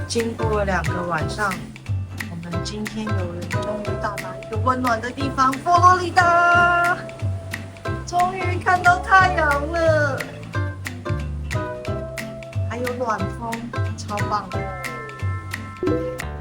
经过2个晚上，我们今天有人终于到达一个温暖的地方——佛罗里达，终于看到太阳了，还有暖风，超棒的。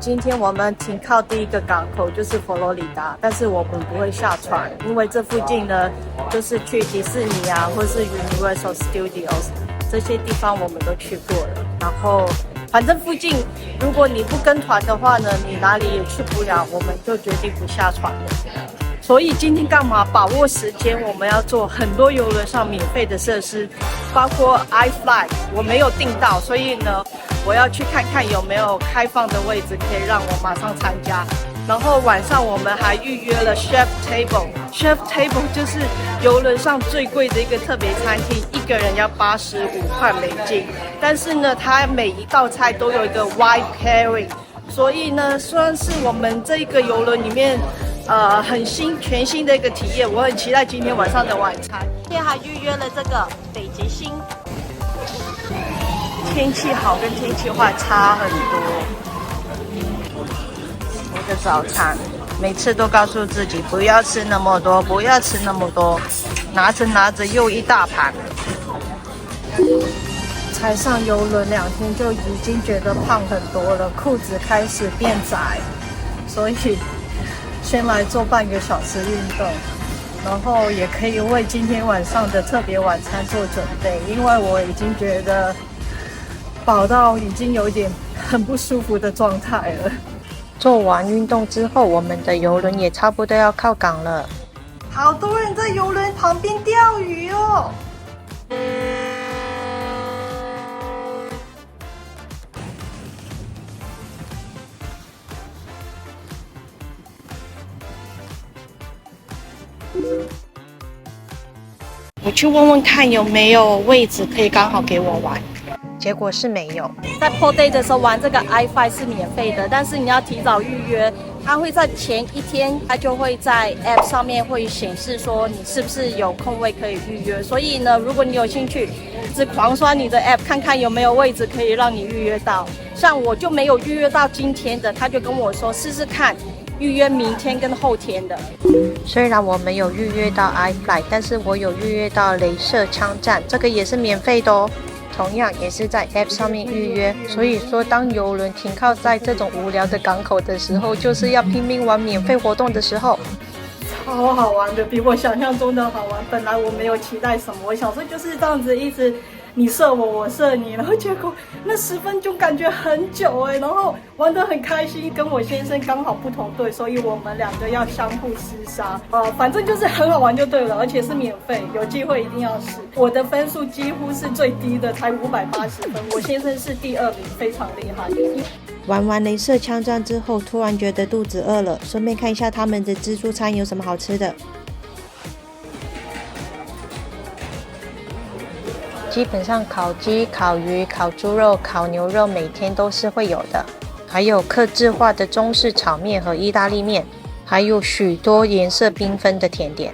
今天我们停靠第一个港口就是佛罗里达，但是我们不会下船，因为这附近呢，就是去迪士尼啊，或是 Universal Studios 这些地方我们都去过了。然后，反正附近如果你不跟团的话呢，你哪里也去不了，我们就决定不下船了。所以今天干嘛？把握时间，我们要做很多邮轮上免费的设施，包括 iFly， 我没有订到，所以呢，我要去看看有没有开放的位置可以让我马上参加。然后晚上我们还预约了 Chef Table，Chef Table 就是邮轮上最贵的一个特别餐厅，一个人要85块美金。但是呢，它每一道菜都有一个 wine pairing， 所以呢，算是我们这个邮轮里面很全新的一个体验。我很期待今天晚上的晚餐。今天还预约了这个北极星。天气好跟天气坏差很多。我的早餐每次都告诉自己不要吃那么多，不要吃那么多，拿着又一大盘。才上邮轮2天就已经觉得胖很多了，裤子开始变窄，所以先来做半个小时运动，然后也可以为今天晚上的特别晚餐做准备，因为我已经觉得饱到已经有点很不舒服的状态了。做完运动之后，我们的邮轮也差不多要靠港了。好多人在邮轮旁边钓鱼哦。我去问问看有没有位置可以刚好给我玩。结果是没有。在 Port Day 的时候玩这个 iFly 是免费的，但是你要提早预约，它会在前一天，它就会在 App 上面会显示说你是不是有空位可以预约。所以呢，如果你有兴趣，一直狂刷你的 App 看看有没有位置可以让你预约到。像我就没有预约到今天的，他就跟我说试试看，预约明天跟后天的。虽然我没有预约到 iFly， 但是我有预约到雷射枪战，这个也是免费的哦。同样也是在 App 上面预约，所以说当邮轮停靠在这种无聊的港口的时候，就是要拼命玩免费活动的时候。超好玩的，比我想象中的好玩。本来我没有期待什么，我想说就是这样子一直你射我，我射你，然后结果那10分钟感觉很久然后玩得很开心。跟我先生刚好不同队，所以我们2个要相互厮杀。反正就是很好玩就对了，而且是免费，有机会一定要试。我的分数几乎是最低的，才580分，我先生是第2名，非常厉害。玩完雷射枪战之后，突然觉得肚子饿了，顺便看一下他们的自助餐有什么好吃的。基本上烤鸡、烤鱼、烤猪肉、烤牛肉每天都是会有的，还有客制化的中式炒面和意大利面，还有许多颜色缤纷的甜点。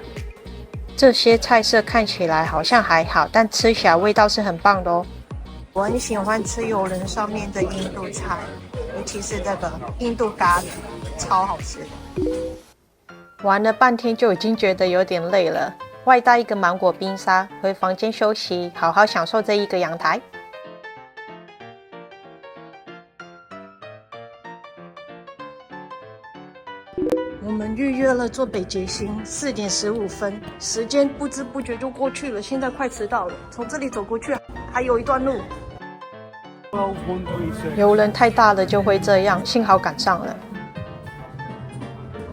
这些菜色看起来好像还好，但吃起来味道是很棒的哦。我很喜欢吃邮轮上面的印度菜，尤其是这个印度咖喱，超好吃。玩了半天就已经觉得有点累了，外带一个芒果冰沙，回房间休息，好好享受这一个阳台。我们预约了坐北极星，4点15分，时间不知不觉就过去了，现在快迟到了。从这里走过去还有一段路。邮轮太大了就会这样，幸好赶上了。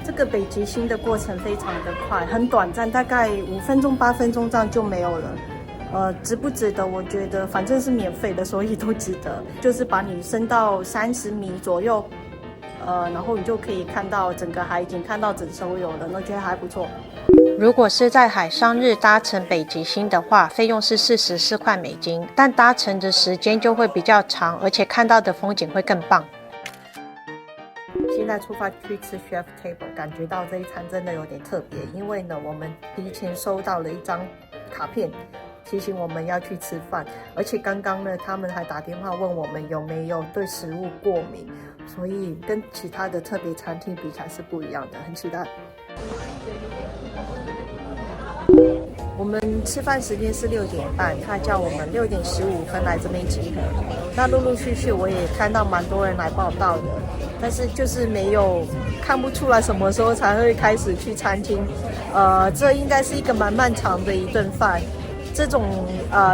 这个北极星的过程非常的快，很短暂，大概5分钟、8分钟这样就没有了。值不值得？我觉得反正是免费的，所以都值得。就是把你升到30米左右，然后你就可以看到整个海景，看到整艘游轮，我觉得还不错。如果是在海上日搭乘北极星的话，费用是44块美金，但搭乘的时间就会比较长，而且看到的风景会更棒。现在出发去吃 Chef Table， 感觉到这一餐真的有点特别，因为呢，我们提前收到了一张卡片，提醒我们要去吃饭。而且刚刚呢，他们还打电话问我们有没有对食物过敏，所以跟其他的特别餐厅比起来是不一样的，很期待。我们吃饭时间是6点半，他叫我们6点15分来这边集合。那陆陆续续我也看到蛮多人来报道的，但是就是没有看不出来什么时候才会开始去餐厅。这应该是一个蛮漫长的一顿饭。这种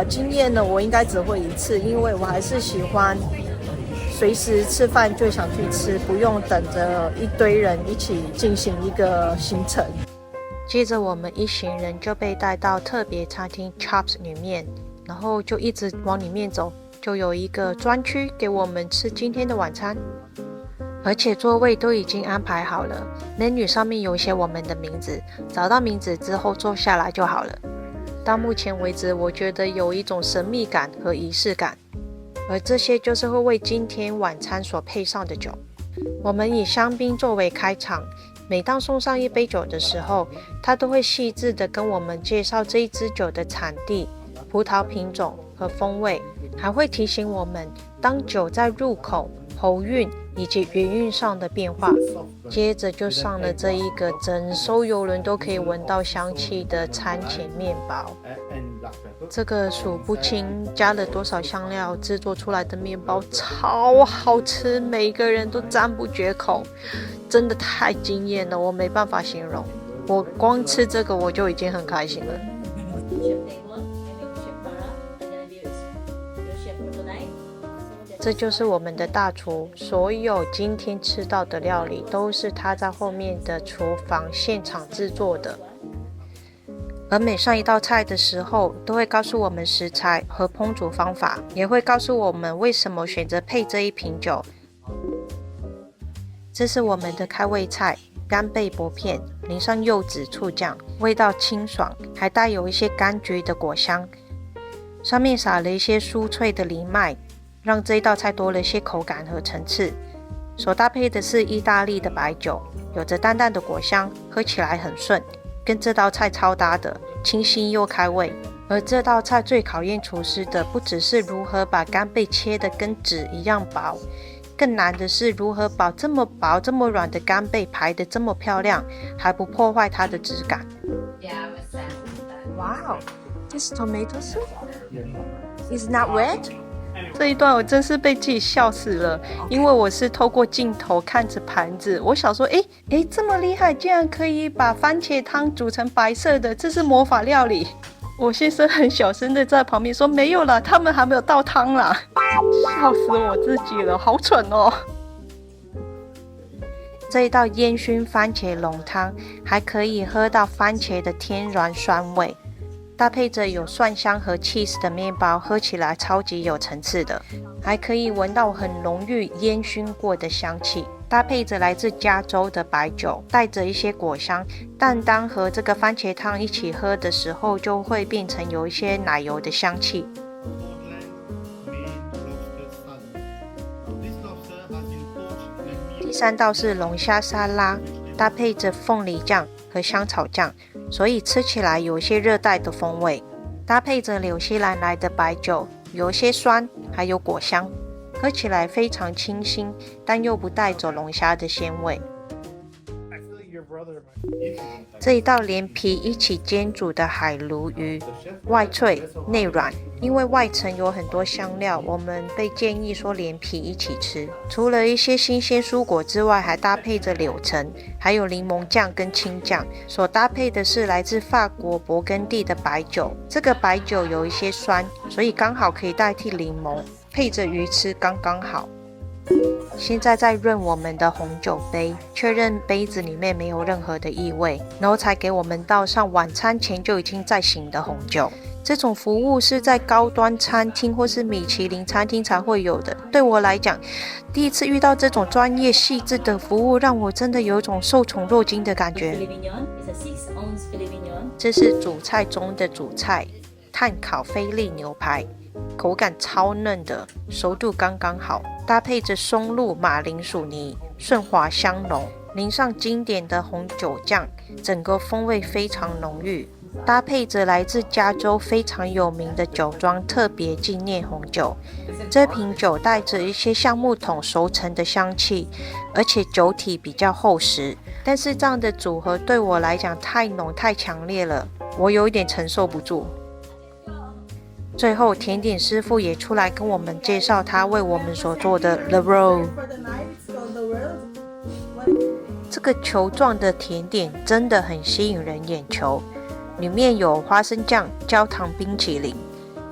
经验呢，我应该只会一次，因为我还是喜欢随时吃饭就想去吃，不用等着一堆人一起进行一个行程。接着我们一行人就被带到特别餐厅 Chops 里面，然后就一直往里面走，就有一个专区给我们吃今天的晚餐，而且座位都已经安排好了， menu 上面有写我们的名字，找到名字之后坐下来就好了。到目前为止，我觉得有一种神秘感和仪式感，而这些就是会为今天晚餐所配上的酒。我们以香槟作为开场，每当送上一杯酒的时候，他都会细致地跟我们介绍这一支酒的产地、葡萄品种和风味，还会提醒我们当酒在入口、喉韵以及原韵上的变化。接着就上了这一个整艘邮轮都可以闻到香气的餐前面包。这个数不清加了多少香料制作出来的面包，超好吃，每个人都赞不绝口，真的太惊艳了，我没办法形容。我光吃这个我就已经很开心了。这就是我们的大厨，所有今天吃到的料理都是他在后面的厨房现场制作的。而每上一道菜的时候，都会告诉我们食材和烹煮方法，也会告诉我们为什么选择配这一瓶酒。这是我们的开胃菜，干贝薄片，淋上柚子醋酱，味道清爽，还带有一些柑橘的果香，上面撒了一些酥脆的藜麦，让这一道菜多了些口感和层次。所搭配的是意大利的白酒，有着淡淡的果香，喝起来很顺，跟这道菜超搭的，清新又开胃。而这道菜最考验厨师的，不只是如何把干贝切得跟纸一样薄，更难的是如何把这么薄这么软的干贝排得这么漂亮，还不破坏它的质感。Wow, this tomato soup is not wet?这一段我真是被自己笑死了，因为我是透过镜头看着盘子，我想说这么厉害，竟然可以把番茄汤煮成白色的，这是魔法料理。我先生很小声的在旁边说没有啦，他们还没有倒汤啦，笑死我自己了，好蠢哦。这一道烟熏番茄浓汤还可以喝到番茄的天然酸味，搭配着有蒜香和 cheese 的面包，喝起来超级有层次的，还可以闻到很浓郁烟熏过的香气，搭配着来自加州的白酒，带着一些果香，但当和这个番茄汤一起喝的时候，就会变成有一些奶油的香气。第三道是龙虾沙拉，搭配着凤梨酱和香草酱，所以吃起来有些热带的风味，搭配着纽西兰来的白酒，有些酸，还有果香，喝起来非常清新，但又不带走龙虾的鲜味。这一道连皮一起煎煮的海鲈鱼，外脆内软，因为外层有很多香料，我们被建议说连皮一起吃。除了一些新鲜蔬果之外，还搭配着柳橙，还有柠檬酱跟青酱。所搭配的是来自法国勃艮第的白酒，这个白酒有一些酸，所以刚好可以代替柠檬，配着鱼吃刚刚好。现在在润我们的红酒杯，确认杯子里面没有任何的异味，然后才给我们倒上晚餐前就已经在醒的红酒。这种服务是在高端餐厅或是米其林餐厅才会有的，对我来讲，第一次遇到这种专业细致的服务，让我真的有一种受宠若惊的感觉。这是主菜中的主菜，炭烤菲力牛排，口感超嫩的，熟度刚刚好，搭配着松露马铃薯泥，顺滑香浓，淋上经典的红酒酱，整个风味非常浓郁，搭配着来自加州非常有名的酒庄特别纪念红酒。这瓶酒带着一些橡木桶熟成的香气，而且酒体比较厚实，但是这样的组合对我来讲太浓太强烈了，我有一点承受不住。最后甜点师傅也出来跟我们介绍他为我们所做的 The Roll。 这个球状的甜点真的很吸引人眼球，里面有花生酱、焦糖冰淇淋，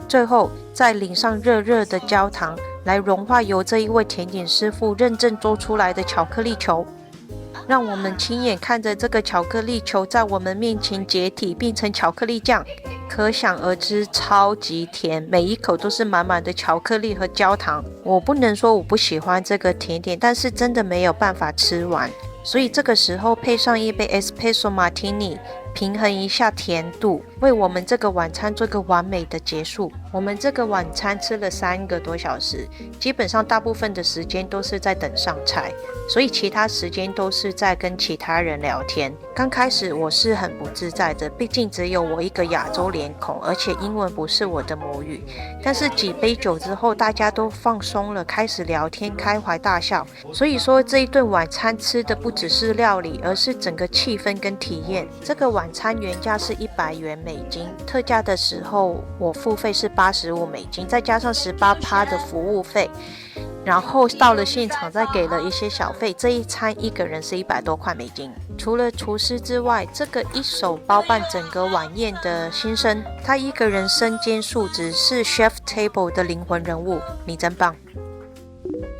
最后再淋上热热的焦糖来融化由这一位甜点师傅认证做出来的巧克力球，让我们亲眼看着这个巧克力球在我们面前解体变成巧克力酱，可想而知超级甜，每一口都是满满的巧克力和焦糖。我不能说我不喜欢这个甜点，但是真的没有办法吃完，所以这个时候配上一杯 Espresso Martini， 平衡一下甜度，为我们这个晚餐做个完美的结束。我们这个晚餐吃了3个多小时，基本上大部分的时间都是在等上菜，所以其他时间都是在跟其他人聊天。刚开始我是很不自在的，毕竟只有我一个亚洲脸孔，而且英文不是我的母语。但是几杯酒之后，大家都放松了，开始聊天，开怀大笑。所以说这一顿晚餐吃的不只是料理，而是整个气氛跟体验。这个晚餐原价是100元美金，特价的时候我付费是85美金，再加上18%的服务费，然后到了现场再给了一些小费，这一餐一个人是100多块美金。除了厨师之外，这个一手包办整个晚宴的先生，他一个人身兼数职，是 Chef Table 的灵魂人物，你真棒。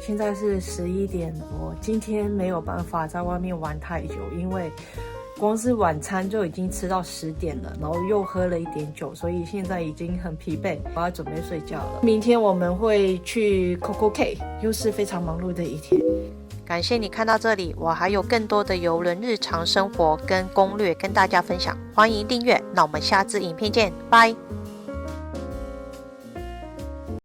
现在是11点多，今天没有办法在外面玩太久，因为光是晚餐就已经吃到10点了，然后又喝了一点酒，所以现在已经很疲惫，我要准备睡觉了。明天我们会去 Coco Cay， 又是非常忙碌的一天。感谢你看到这里，我还有更多的邮轮日常生活跟攻略跟大家分享，欢迎订阅。那我们下支影片见，拜。